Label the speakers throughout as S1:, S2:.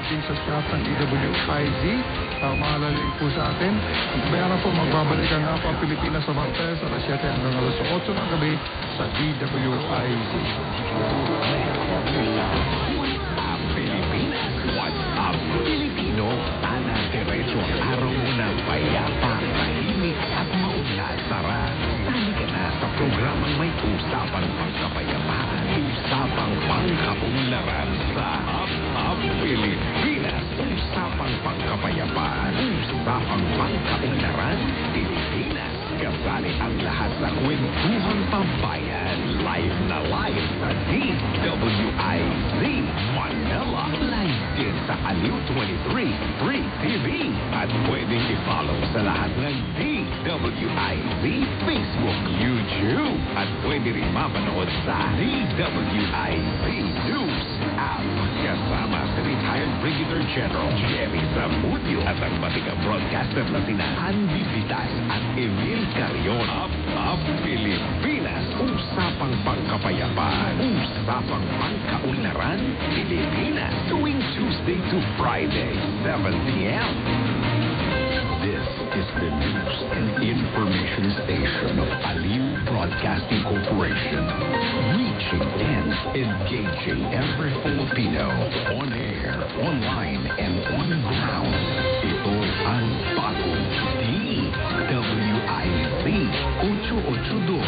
S1: din sa staff ng DWIZ. Maalala po sa atin. Bayaran po, magbabalikan nga po ang Pilipinas sa Martes, alas 7 hanggang alas 8 ng gabi sa DWIZ.
S2: Pilipinas, what's up, Pilipino? Sana diretso ang araw mo na payapa, tahimik at maunlasara. Sali ka na sa programang may usapang pangkapayapaan, usapang pangkaunlaran sa Up Pilipinas. Usapang pangkapayapaan, usapang pangkaunlaran, Pilipinas. Kasali ang lahat sa kwentuhang pambayan. Live na live sa DWIZ Manila. Live din sa Aliw 23 Free TV. At pwedeng i-follow sa lahat ng DWIZ Facebook, YouTube. At pwede rin mapanood sa DWIZ News app. Kasama si retired Brigadier General Jerry Zamudio at ang batikang broadcaster na sina Andy Vitas at Emil Carion. Up Pilipinas. Usapang pangkapayapaan. Usapang pangkaunlaran. Pilipinas. Tuwing Tuesday to Friday, 7 p.m. This is the news and information station of Aliw Broadcasting Corporation. Reaching and engaging every Filipino. On air, online, and on ground. Ito ang bagong DWIZ 882.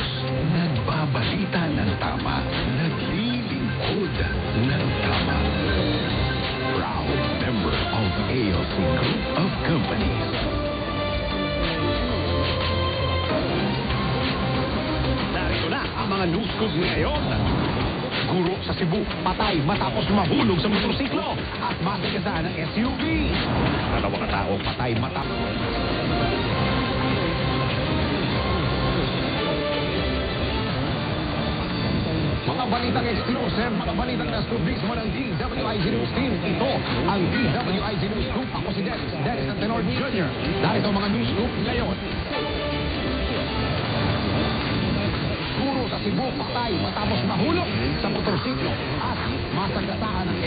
S2: Nagbabalita ng tama. Naglilingkod ng tama. Proud member of ALC Group of Companies. Narito na ang mga news scoop ngayon. Guro sa Cebu, patay matapos mahulog sa motorsiklo at matigasa ng SUV. Dalawang tao patay matapos. Mga balitang exclusive, mga balitang na-scoop mismo ng DWIZ News Team. Ito ang DWIZ News Scoop. Ako si Dennis Antenor Jr. Narito ang mga news scoop ngayon. Guro sa Cebu, patay matapos mahulog sa motorsiklo at masagasaan ng